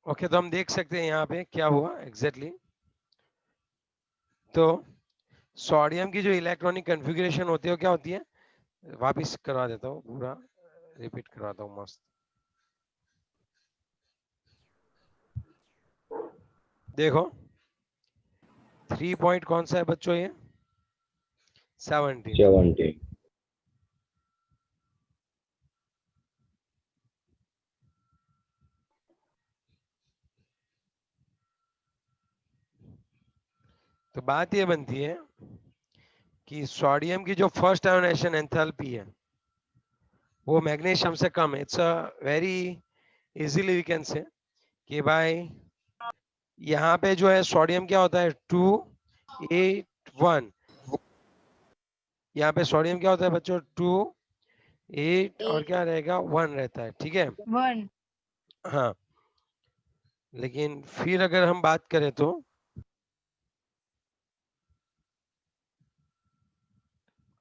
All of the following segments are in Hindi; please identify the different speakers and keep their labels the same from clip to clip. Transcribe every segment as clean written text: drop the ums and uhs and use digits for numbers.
Speaker 1: ओके, तो हम देख सकते हैं यहाँ पे क्या हुआ एग्जैक्टली। तो सोडियम की जो इलेक्ट्रॉनिक कन्फिग्रेशन होती है वो क्या होती है, वापिस करवा देता हूँ, पूरा रिपीट करवाता हूँ मस्त। देखो 3 पॉइंट कौन सा है बच्चों, ये 17।
Speaker 2: 70।
Speaker 1: तो बात ये बनती है कि सोडियम की जो फर्स्ट आयोनाइजेशन एंथैल्पी है वो मैग्नीशियम से कम है। It's a very easily we can say कि भाई यहाँ पे जो है सोडियम क्या होता है 281, यहाँ पे सोडियम क्या होता है बच्चों 2 8 और क्या रहेगा 1 रहता है, ठीक है।
Speaker 3: 1।
Speaker 1: हाँ, लेकिन फिर अगर हम बात करें तो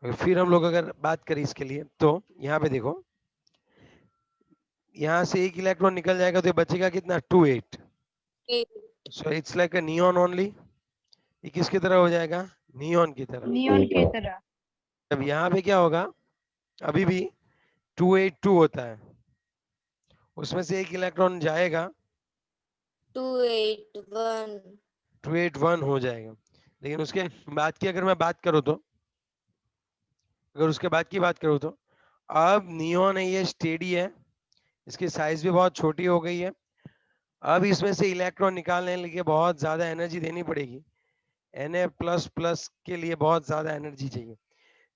Speaker 1: फिर हम लोग अगर बात करें इसके लिए तो यहाँ पे देखो, यहाँ से एक इलेक्ट्रॉन निकल जाएगा तो ये बचेगा कितना 2 8। So it's like a neon only. ये किसकी तरह हो जाएगा, नियॉन की तरह।
Speaker 3: नियॉन की तरह।
Speaker 1: अब यहाँ पे क्या होगा, अभी भी 282 होता है, उसमें से एक इलेक्ट्रॉन जाएगा
Speaker 4: 281
Speaker 1: 281 हो जाएगा। लेकिन उसके बाद की अगर मैं बात करूँ तो, अगर उसके बाद की बात करूँ तो अब नियॉन है ये स्टेडी है, इसकी साइज भी बहुत छोटी हो गई है। अब इसमें से इलेक्ट्रॉन निकालने के लिए बहुत ज्यादा एनर्जी देनी पड़ेगी, Na++ के लिए बहुत ज्यादा एनर्जी चाहिए।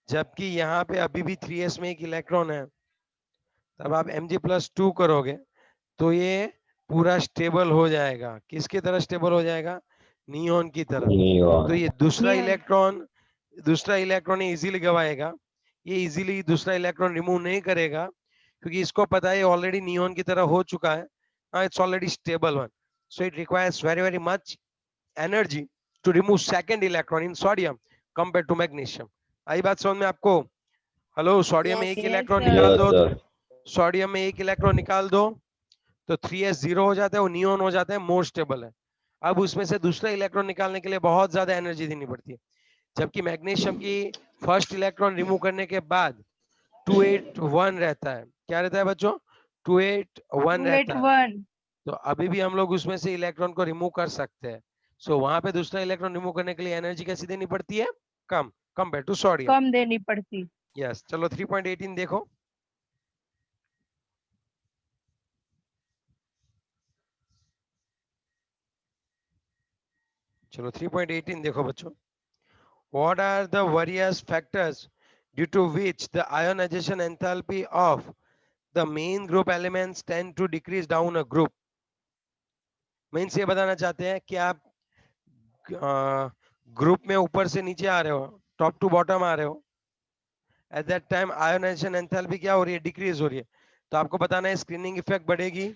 Speaker 1: जबकि यहाँ पे अभी भी 3s में एक इलेक्ट्रॉन है, तब आप Mg+2 करोगे तो ये पूरा स्टेबल हो जाएगा। किसकी तरह स्टेबल हो जाएगा, नियॉन की तरह। तो ये दूसरा
Speaker 3: नियॉन।
Speaker 1: इलेक्ट्रॉन इजीली गवाएगा, ये इजीली दूसरा इलेक्ट्रॉन रिमूव नहीं करेगा क्योंकि इसको पता है ऑलरेडी नियॉन की तरह हो चुका है। It's already stable one, so it requires very very much energy to remove second electron in sodium compare to magnesium. आई बात समझ में आपको? हेलो, सोडियम में
Speaker 4: Yes,
Speaker 1: एक
Speaker 3: Yes,
Speaker 1: इलेक्ट्रॉन
Speaker 3: sir.
Speaker 1: निकाल
Speaker 2: यस
Speaker 1: दो,
Speaker 2: सर।
Speaker 1: सोडियम में एक इलेक्ट्रॉन निकाल दो तो 3s 0 हो जाता है, वो नियॉन हो जाता है, मोर स्टेबल है। अब उसमें से दूसरा इलेक्ट्रॉन निकालने के लिए बहुत ज्यादा एनर्जी देनी पड़ती है। जबकि मैग्नीशियम की फर्स्ट इलेक्ट्रॉन रिमूव करने के बाद 281 रहता है। क्या रहता है बच्चों, 281 रहता है।
Speaker 3: 281।
Speaker 1: तो अभी भी हम लोग उसमें से इलेक्ट्रॉन को रिमूव कर सकते हैं। सो वहां पे दूसरा इलेक्ट्रॉन रिमूव करने के लिए एनर्जी कैसी देनी पड़ती है, कम, कंपेयर टू सोडियम।
Speaker 3: कम देनी पड़ती।
Speaker 1: यस, चलो 3.18 देखो। चलो 3.18 देखो बच्चों। What are the various factors due to which the ionization enthalpy of the main group elements tend to decrease down a group? Means ये बताना चाहते हैं कि आप ग्रुप में ऊपर से नीचे आ रहे हो, टॉप टू बॉटम आ रहे हो, at that time ionisation enthalpy क्या हो रही है, डिक्रीज हो रही है। तो आपको बताना है स्क्रीनिंग इफेक्ट बढ़ेगी,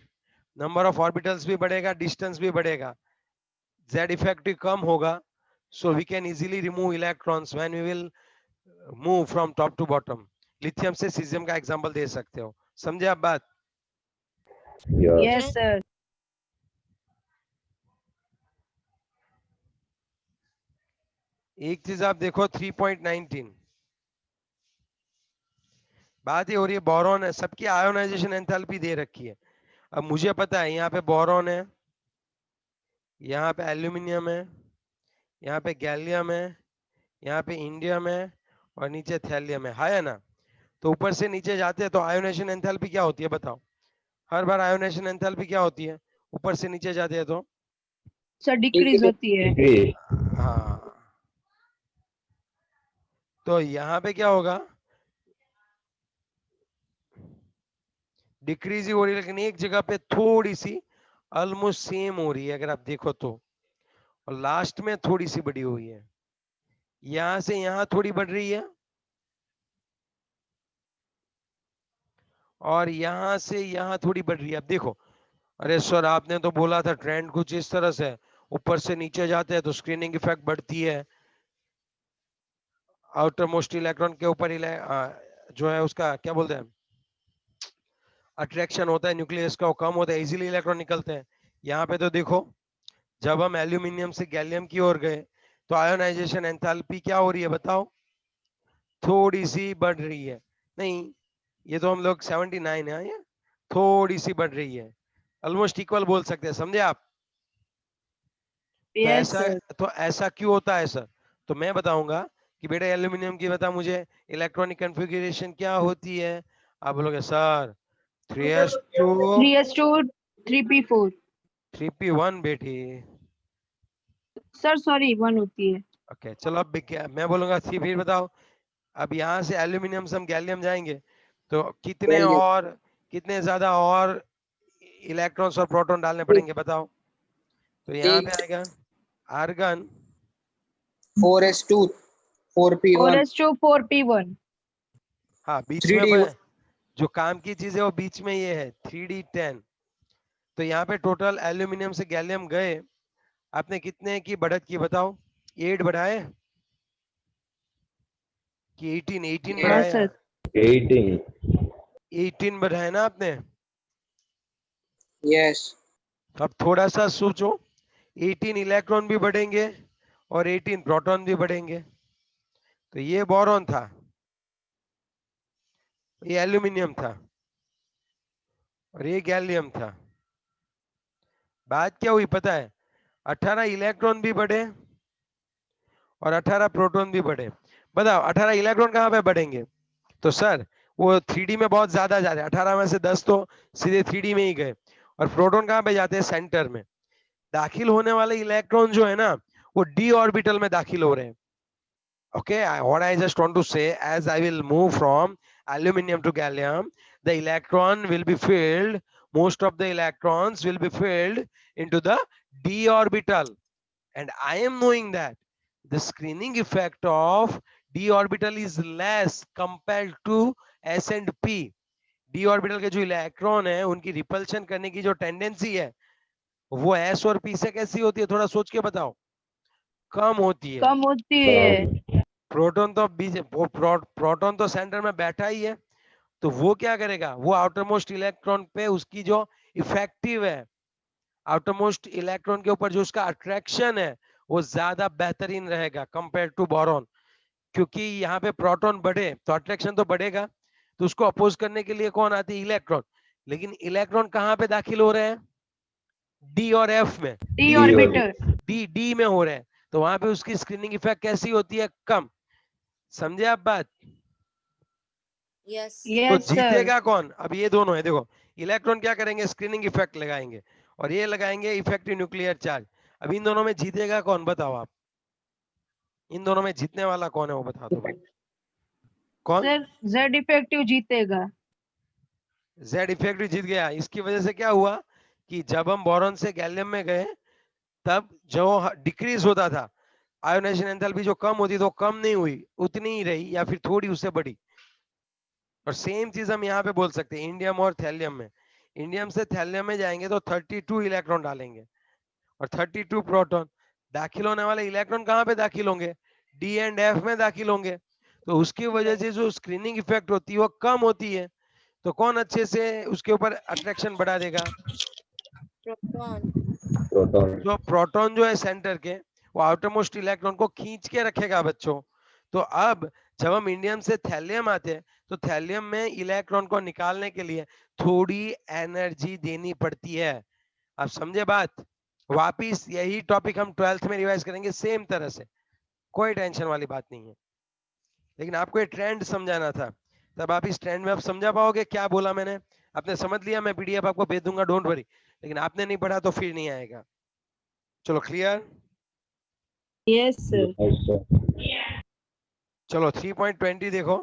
Speaker 1: नंबर ऑफ ऑर्बिटल्स भी बढ़ेगा, डिस्टेंस भी बढ़ेगा, Z इफेक्ट भी कम होगा। So we can easily remove electrons when we will move from top to bottom. Lithium से सीजियम का एग्जांपल दे सकते हो, समझे आप बात?
Speaker 2: Yes
Speaker 3: yes sir.
Speaker 1: एक चीज आप देखो 3.19, बात ये हो रही है बोरॉन है, सबकी आयोनाइजेशन एंथैल्पी दे रखी है। अब मुझे पता है यहाँ पे बोरॉन है, यहाँ पे एल्यूमिनियम है, यहाँ पे गैलियम है, यहाँ पे इंडियम है और नीचे थैलियम है ना। तो ऊपर से नीचे जाते हैं तो आयोनाइजेशन एंथैल्पी क्या होती है बताओ? हर बार आयोनाइजेशन एंथैल्पी क्या होती है, ऊपर से नीचे जाते हैं तो
Speaker 3: सर डिक्रीज होती है।
Speaker 2: डिक्रीज।
Speaker 1: हाँ, तो यहाँ पे क्या होगा, डिक्रीज ही हो रही है, लेकिन एक जगह पे थोड़ी सी ऑलमोस्ट सेम हो रही है अगर आप देखो तो, और लास्ट में थोड़ी सी बढ़ी हुई है, यहां से यहां थोड़ी बढ़ रही है और यहां से यहां थोड़ी बढ़ रही है। अब देखो, अरे सर आपने तो बोला था ट्रेंड कुछ इस तरह से है, ऊपर से नीचे जाते हैं तो स्क्रीनिंग इफेक्ट बढ़ती है, आउटर मोस्ट इलेक्ट्रॉन के ऊपर जो है उसका क्या बोलते हैं, अट्रैक्शन होता है न्यूक्लियस का, वो कम होता है, इजीली इलेक्ट्रॉन निकलते हैं। यहाँ पे तो देखो, जब हम एल्यूमिनियम से गैलियम की ओर गए तो आयोनाइजेशन एंथैल्पी क्या हो रही है बताओ? थोड़ी सी बढ़ रही है। नहीं, ये तो हम लोग 79 है, ये थोड़ी सी बढ़ रही है, ऑलमोस्ट इक्वल बोल सकते हैं, समझे आप? तो
Speaker 3: यस
Speaker 1: ऐसा,
Speaker 3: सर।
Speaker 1: तो ऐसा क्यों होता है सर? तो मैं बताऊंगा कि बेटा एल्यूमिनियम की बता मुझे इलेक्ट्रॉनिक कॉन्फ़िगरेशन क्या होती है। आप बोलोगे sir 3s2
Speaker 3: 3s2 3p4।
Speaker 1: 3p1 बेटी।
Speaker 3: सर सॉरी 1 होती है।
Speaker 1: ओके चलो, अब मैं बोलूंगा सी, फिर बताओ। अब यहाँ से एल्यूमिनियम से हम गैलियम जाएंगे तो कितने
Speaker 2: गैलियम
Speaker 1: और, कितने ज्यादा और इलेक्ट्रॉन्स और प्रोटॉन डालने पड़ेंगे बताओ? तो यहाँ पे आएगा argon
Speaker 2: 4s2 4p1
Speaker 3: 4s2 4p1।
Speaker 1: हाँ बीच में
Speaker 2: 3d
Speaker 1: जो काम की चीज है वो बीच में ये है 3d10। तो यहाँ पे टोटल एल्यूमिनियम से गैलियम गए, आपने कितने की बढ़त की बताओ? 8 बढ़ाए कि 18? 18
Speaker 3: हाँ
Speaker 1: बढ़ाया,
Speaker 3: सर।
Speaker 2: 18
Speaker 1: 18 बढ़ाए ना आपने?
Speaker 2: यस
Speaker 1: अब थोड़ा सा सोचो, 18 इलेक्ट्रॉन भी बढ़ेंगे और 18 प्रोटॉन भी बढ़ेंगे। तो ये बोरॉन था, ये एल्यूमिनियम था, और ये गैलियम था। बात क्या हुई पता है? 18 इलेक्ट्रॉन भी बढ़े और 18 प्रोटॉन भी बढ़े। बताओ 18 इलेक्ट्रॉन कहाँ पे बढ़ेंगे? तो सर वो 3D में बहुत ज्यादा जा रहे हैं, 18 में से 10 तो सीधे 3D में ही गए। और प्रोटॉन कहाँ पे जाते हैं? सेंटर में। दाखिल होने वाले इलेक्ट्रॉन जो है ना, वो डी ऑर्बिटल में दाखिल हो रहे हैं। Okay, what I just want to say, as I will move from aluminum to gallium, the electron will be filled, most of the electrons will be filled into the d orbital. And I am knowing that the screening effect of d orbital is less compared to s and p. d orbital के जो इलेक्ट्रॉन है उनकी रिपल्शन करने की जो टेंडेंसी है वो s और p से कैसी होती है? थोड़ा सोच के बताओ। कम होती है।
Speaker 3: कम होती है।
Speaker 1: प्रोटॉन तो बीच, प्रोटॉन तो सेंटर में बैठा ही है, तो वो क्या करेगा? वो आउटर मोस्ट इलेक्ट्रॉन पे उसकी जो इफेक्टिव है, आउटर मोस्ट इलेक्ट्रॉन के ऊपर जो उसका अट्रैक्शन है वो ज्यादा बेहतरीन रहेगा कंपेयर टू बोरॉन। क्योंकि यहाँ पे प्रोटॉन बढ़े तो अट्रैक्शन तो बढ़ेगा, तो उसको अपोज करने के लिए कौन आती है? इलेक्ट्रॉन। लेकिन इलेक्ट्रॉन कहाँ पे दाखिल हो रहे हैं? डी और एफ में।
Speaker 3: D
Speaker 1: D
Speaker 3: orbiter.
Speaker 1: डी में हो रहे हैं, तो वहां पे उसकी स्क्रीनिंग इफेक्ट कैसी होती है? कम। समझे आप बात?
Speaker 4: यस
Speaker 1: तो
Speaker 3: यस सर।
Speaker 1: जीतेगा कौन? अब ये दोनों है देखो, इलेक्ट्रॉन क्या करेंगे? स्क्रीनिंग इफेक्ट लगाएंगे, और ये लगाएंगे इफेक्टिव न्यूक्लियर चार्ज। अब इन दोनों में जीतेगा कौन बताओ आप? इन दोनों में जीतने वाला कौन है वो बता दो भाई। कौन?
Speaker 3: सर जेड इफेक्टिव जीतेगा।
Speaker 1: जेड इफेक्टिव जीत गया। इसकी वजह से क्या हुआ कि जब हम बोरॉन से गैलियम में गए तब जो डिक्रीज होता था आयोनाइजेशन एंथैल्पी, जो कम होती तो कम नहीं हुई, उतनी ही रही या फिर थोड़ी उससे बढ़ी। और सेम चीज हम यहाँ पे बोल सकते हैं इंडियम और थैलियम में। इंडियम से थैलियम में जाएंगे तो 32 इलेक्ट्रॉन डालेंगे और 32 प्रोटॉन। दाखिल होने वाले इलेक्ट्रॉन कहाँ पे दाखिल होंगे? डी एंड एफ में दाखिल होंगे। तो उसकी वजह से जो स्क्रीनिंग इफेक्ट होती है वो कम होती है। तो कौन अच्छे से उसके ऊपर अट्रैक्शन बढ़ा देगा?
Speaker 4: प्रोटॉन
Speaker 2: प्रोटॉन
Speaker 1: जो प्रोटॉन जो है सेंटर के, वो आउटर मोस्ट इलेक्ट्रॉन को खींच के रखेगा बच्चों। तो अब जब हम इंडियम से थैलियम आते हैं तो थैलियम में इलेक्ट्रॉन को निकालने के लिए थोड़ी एनर्जी देनी पड़ती है। आप समझे बात? वापिस यही टॉपिक हम 12th में रिवाइज करेंगे सेम तरह से, कोई टेंशन वाली बात नहीं है। लेकिन आपको ये ट्रेंड समझाना था, तब आप इस ट्रेंड में आप समझा पाओगे क्या बोला मैंने। आपने समझ लिया, मैं पीडीएफ आपको भेज दूंगा, डोंट वरी। लेकिन आपने नहीं पढ़ा तो फिर नहीं आएगा। चलो clear?
Speaker 3: Yes sir.
Speaker 2: Yes sir
Speaker 1: चलो 3.20 देखो।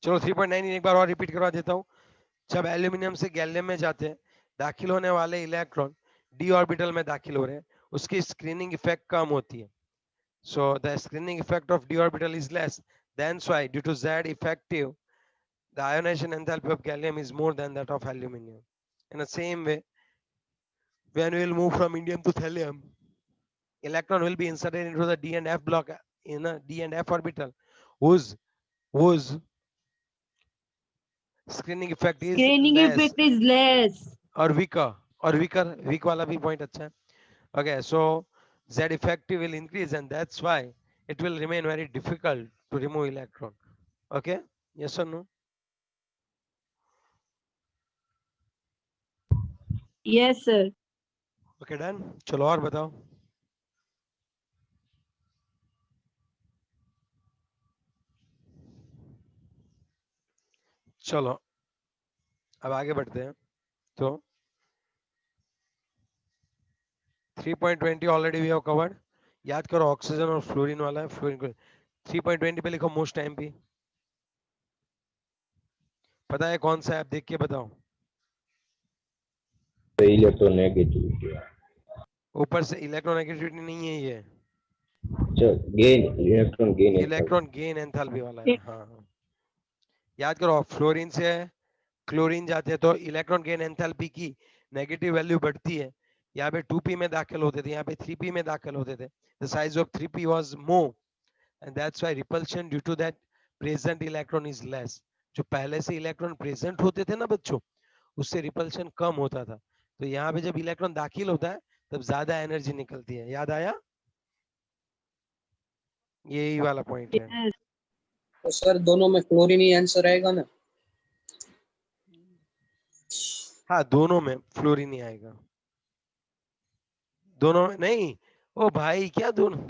Speaker 1: चलो 3.9 एक बार और रिपीट करवा देता हूँ। जब एल्यूमिनियम से गैलियम में जाते हैं, दाखिल होने वाले इलेक्ट्रॉन डी ऑर्बिटल में दाखिल हो रहे हैं, उसकी स्क्रीनिंग इफेक्ट कम होती है। So the screening effect of d orbital is less. That's why due to Z effective, the ionization enthalpy of gallium is more than that of aluminium. In the same way, when we will move from indium to thallium, electron will be inserted into the D and F block in a D and F orbital, whose screening effect is
Speaker 3: Screening
Speaker 1: less
Speaker 3: effect is less.
Speaker 1: और वीक वाला भी पॉइंट अच्छा है. Okay, so Z effective will increase, and that's why it will remain very difficult to remove electron. Okay, yes or no?
Speaker 3: Yes, sir.
Speaker 1: Okay, done. चलो और बताओ. चलो अब आगे बढ़ते हैं. तो 3.20 ऑलरेडी वी हैव कवर्ड. याद करो ऑक्सीजन और फ्लोरीन वाला है. फ्लोरीन को 3.20 पे लिखो मोस्ट एमपी. पता है कौन सा है? आप देख के बताओ.
Speaker 2: इलेक्ट्रोनेगेटिविटी.
Speaker 1: ऊपर से इलेक्ट्रोनेगेटिविटी नहीं है ये.
Speaker 2: अच्छा, electron gain
Speaker 1: electron gain enthalpy वाला है. हाँ, याद करो फ्लोरीन से क्लोरीन जाते हैं तो इलेक्ट्रॉन गेन एंथैल्पी की नेगेटिव वैल्यू बढ़ती है. यहाँ पे 2p में दाखिल होते थे, यहाँ पे 3p में दाखिल होते थे. The size of 3p was more and that's why repulsion due to that present electron is less. जो पहले से इलेक्ट्रॉन प्रेजेंट होते थे ना बच्चों, उससे रिपल्शन कम होता था. तो यहाँ पे जब इलेक्ट्रॉन दाखिल होता है तब ज्यादा एनर्जी निकलती है. याद आया? यही वाला पॉइंट है.
Speaker 3: Yes.
Speaker 2: तो सर दोनों में क्लोरीन ही आंसर आएगा ना?
Speaker 1: हाँ, दोनों में फ्लोरीन ही आएगा. दोनों में नहीं. ओ भाई क्या दोनों.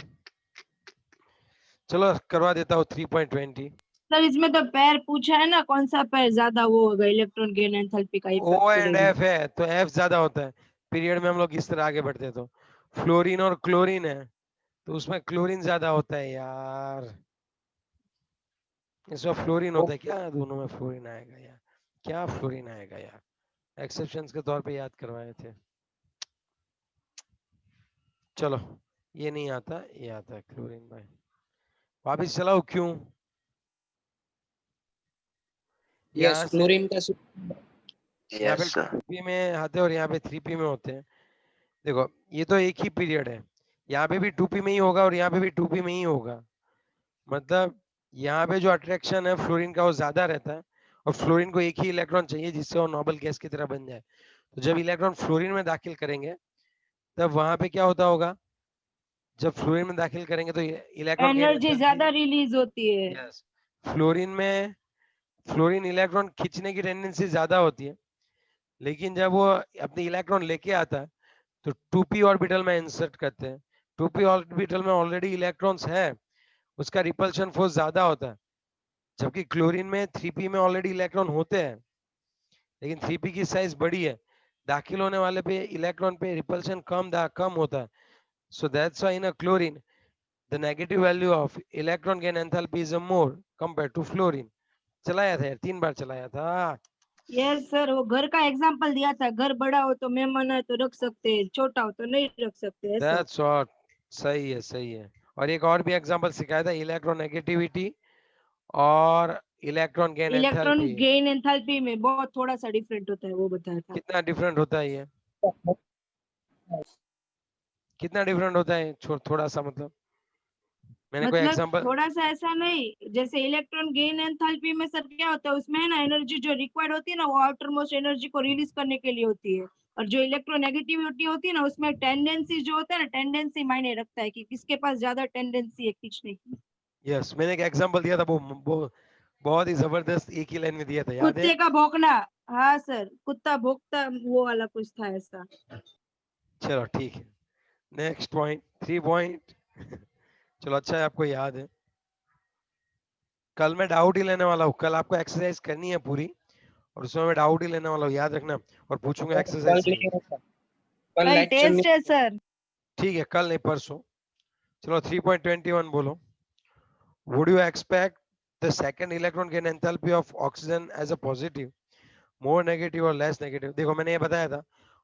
Speaker 1: चलो करवा देता हूँ 3.20.
Speaker 3: सर इसमें तो पैर पूछा है ना, कौन सा पैर ज्यादा वो होगा इलेक्ट्रॉन गेन एंथैल्पी का इफेक्ट
Speaker 1: ओ एंड
Speaker 3: करेगा.
Speaker 1: एफ है तो एफ ज्यादा होता है. पीरियड में हम लोग इस तरह आगे बढ़ते हैं. तो फ्लोरीन और क्लोरीन है तो उसमें क्लोरीन ज्यादा होता है यार. इसमें फ्लोरीन होता है. क्या दोनों में फ्लोरीन आएगा यार? क्या फ्लोरीन आएगा यार? एक्सेप्शंस के तौर पे याद करवाए थे. चलो ये नहीं आता, ये आता है क्लोरीन. भाई वापिस चलाओ. क्यों?
Speaker 2: यस,
Speaker 1: यहाँ से
Speaker 2: क्लोरीन का
Speaker 1: यहाँ पे 2p में आते हैं और यहाँ पे 3p में होते हैं. देखो ये तो एक ही पीरियड है. यहाँ पे भी 2p में ही होगा और यहाँ पे भी 2p में ही होगा. मतलब यहाँ पे जो अट्रैक्शन है फ्लोरीन का वो ज्यादा रहता है और फ्लोरीन को एक ही इलेक्ट्रॉन चाहिए जिससे वो नोबल गैस की तरह बन जाए. तो जब इलेक्ट्रॉन फ्लोरीन में दाखिल करेंगे तब वहां पे क्या होता होगा? जब फ्लोरीन में दाखिल करेंगे तो इलेक्ट्रॉन गेन
Speaker 3: एनर्जी ज्यादा रिलीज होती है.
Speaker 1: यस. फ्लोरीन इलेक्ट्रॉन खींचने की टेंडेंसी ज्यादा होती है. लेकिन जब वो अपने इलेक्ट्रॉन लेके आता है तो 2p ऑर्बिटल में इंसर्ट करते हैं. 2p ऑर्बिटल में ऑलरेडी इलेक्ट्रॉन्स है, उसका रिपल्शन फोर्स ज्यादा होता है. जबकि क्लोरीन में 3p में ऑलरेडी इलेक्ट्रॉन होते हैं लेकिन 3p की साइज बड़ी है. दाखिल होने वाले पे इलेक्ट्रॉन पे रिपल्शन कम होता है. So that's why in a chlorine, the negative value of electron gain enthalpy is more compared to fluorine. चलाया था यार, 3 बार चलाया था.
Speaker 3: यस सर, वो घर का एग्जांपल दिया था. घर बड़ा हो तो मेहमान आए तो रख सकते हैं, छोटा हो तो नहीं रख सकते. ऐसा.
Speaker 1: That's what. सही है, सही है. और एक और भी एग्जांपल सिखाया था, इलेक्ट्रोनेगेटिविटी और electron gain
Speaker 3: electron
Speaker 1: enthalpy.
Speaker 3: Gain enthalpy में बहुत थोड़ा सा डिफरेंट होता है, वो बताया था.
Speaker 1: कितना डिफरेंट होता है ये? कितना डिफरेंट होता है? थोड़ा सा मतलब मैंने कोई
Speaker 3: मतलब
Speaker 1: एग्जांपल.
Speaker 3: थोड़ा सा ऐसा नहीं, जैसे इलेक्ट्रॉन गेन एंथैल्पी में सर क्या होता है, उसमें है ना एनर्जी जो रिक्वायर्ड होती है ना, वो आउटर मोस्ट एनर्जी को रिलीज करने के लिए होती है. और जो इलेक्ट्रोनेगेटिविटी होती है ना, उसमें टेंडेंसी जो होता है ना, टेंडेंसी मायने रखता है कि किसके पास ज्यादा टेंडेंसी है खींचने की.
Speaker 1: यस, मैंने एक एग्जांपल दिया था, वो बहुत ही जबरदस्त एक ही लाइन में दिया था. याद है?
Speaker 3: कुत्ते का भौंकना. हाँ सर, कुत्ता भौंकता, वो वाला कुछ था ऐसा.
Speaker 1: चलो ठीक है. Next point 3 point. चलो अच्छा है आपको याद है. कल मैं डाउट ही लेने वाला हूँ. कल आपको एक्सरसाइज करनी है पूरी और उसमें मैं डाउट ही लेने वाला हूँ. याद रखना. और पूछूंगा एक्सरसाइज से.
Speaker 2: कल
Speaker 3: कल
Speaker 2: लेक्चर में
Speaker 3: टेस्ट है सर.
Speaker 1: ठीक है, कल नहीं परसों. चलो 3.21 बोलो. Would you expect the second electron gain enthalpy of oxygen as a positive, more negative or less negative? देखो मैंने ये बताया था,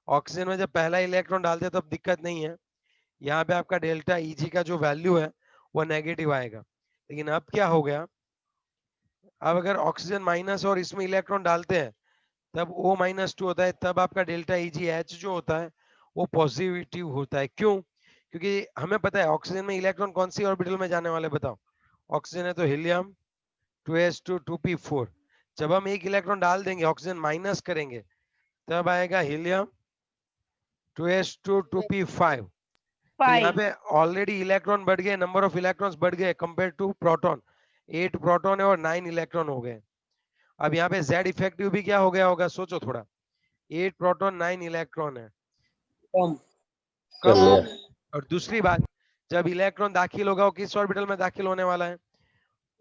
Speaker 1: ऑक्सीजन में जब पहला इलेक्ट्रॉन डालते हैं तब दिक्कत नहीं है. यहाँ पे आपका डेल्टा Eg का जो वैल्यू है वो नेगेटिव आएगा. लेकिन अब क्या हो गया? अब अगर ऑक्सीजन माइनस और इसमें इलेक्ट्रॉन डालते हैं तब O-2 होता है. तब आपका डेल्टा EgH जो होता है वो पॉजिटिव होता है. क्यों? क्योंकि हमें पता है ऑक्सीजन में इलेक्ट्रॉन कौन सी ऑर्बिटल में जाने वाले. बताओ. ऑक्सीजन है तो हीलियम 2s2 2p4. जब हम एक इलेक्ट्रॉन डाल देंगे, ऑक्सीजन माइनस करेंगे, तब आएगा हीलियम 2s2 2p5। तो यहाँ
Speaker 3: 5
Speaker 1: पे ऑलरेडी इलेक्ट्रॉन बढ़ गए, नंबर ऑफ इलेक्ट्रॉन्स बढ़ गए कंपेयर टू प्रोटॉन। 8 प्रोटॉन है और 9 इलेक्ट्रॉन हो गए। अब यहाँ पे Z इफेक्टिव भी क्या हो गया होगा, सोचो थोड़ा। 8 प्रोटॉन 9 इलेक्ट्रॉन है,
Speaker 2: कम
Speaker 1: कम हो।
Speaker 4: कम
Speaker 1: और दूसरी बात, जब इलेक्ट्रॉन दाखिल होगा वो किस ऑर्बिटल में दाखिल होने वाला है?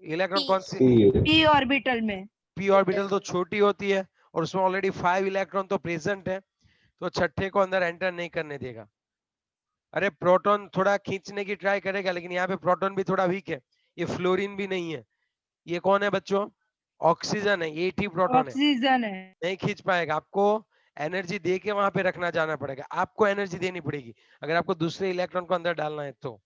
Speaker 1: इलेक्ट्रॉन कौन सी?
Speaker 3: p ऑर्बिटल में।
Speaker 1: p ऑर्बिटल तो छोटी होती है और उसमें ऑलरेडी 5 इलेक्ट्रॉन तो प्रेजेंट है, तो छठे को अंदर एंटर नहीं करने देगा। अरे प्रोटॉन थोड़ा खींचने की ट्राई करेगा, लेकिन यहाँ पे प्रोटॉन भी थोड़ा वीक है, ये फ्लोरीन भी नहीं है, ये कौन है बच्चों? ऑक्सीजन है, 8 ही प्रोटॉन है,
Speaker 3: ऑक्सीजन है।
Speaker 1: नहीं खींच पाएगा। आपको एनर्जी दे के वहां पे रखना जाना पड़ेगा, आपको एनर्जी देनी पड़ेगी अगर आपको दूसरे इलेक्ट्रॉन को अंदर डालना है तो।
Speaker 3: तो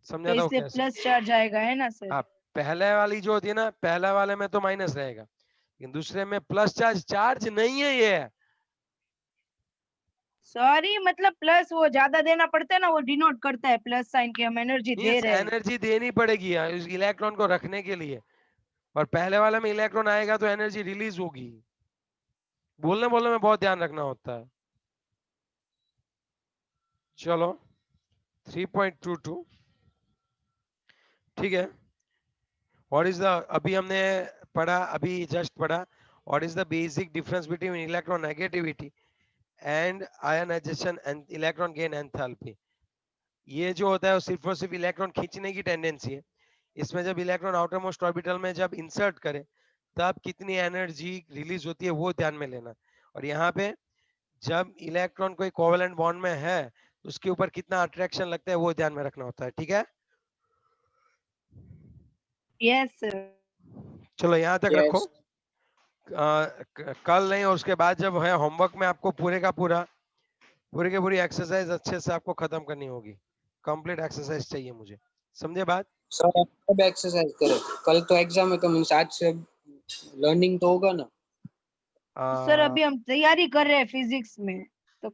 Speaker 1: समझा था
Speaker 3: इसलिए
Speaker 1: कैसे?
Speaker 3: प्लस चार्ज आएगा, है ना सर?
Speaker 1: हाँ, पहले वाली जो होती है ना, पहला वाले में तो माइनस रहेगा, लेकिन दूसरे में प्लस चार्ज। चार्ज नहीं है ये,
Speaker 3: सॉरी, मतलब प्लस वो ज्यादा देना पड़ता है ना, वो डिनोट करता है प्लस साइन की हम एनर्जी दे रहे हैं।
Speaker 1: एनर्जी देनी पड़ेगी इस इलेक्ट्रॉन को रखने के लिए, और पहले वाले में इलेक्ट्रॉन आएगा तो एनर्जी रिलीज होगी। बोलने बोलने में बहुत ध्यान रखना होता है। चलो 3.22 ठीक है। व्हाट इज द, अभी हमने पढ़ा, अभी जस्ट पढ़ा, what is the basic difference between electronegativity and ionisation and electron gain enthalpy. ये जो होता है वो सिर्फ और सिर्फ इलेक्ट्रॉन खींचने की टेंडेंसी है। इसमें जब इलेक्ट्रॉन आउटर मोस्ट ऑर्बिटल में जब इंसर्ट करे तब कितनी एनर्जी रिलीज होती है वो ध्यान में लेना। और यहाँ पे जब इलेक्ट्रॉन कोई कोवेलेंट बॉन्ड में है उसके ऊपर कितना अट्रैक्शन लगता है वो ध्यान में रखना होता है, ठीक है।
Speaker 3: Yes sir.
Speaker 1: चलो यहाँ तक रखो।
Speaker 2: यस
Speaker 1: कल नहीं और उसके बाद जब है होमवर्क में आपको पूरे का पूरा, पूरी की पूरी एक्सरसाइज अच्छे से आपको खत्म करनी होगी। कंप्लीट एक्सरसाइज चाहिए मुझे, समझे बात?
Speaker 2: सर, अब एक्सरसाइज करें, कल तो एग्जाम है तो मीन्स आज से लर्निंग तो होगा ना।
Speaker 3: सर अभी हम तैयारी कर रहे हैं फिजिक्स में, तो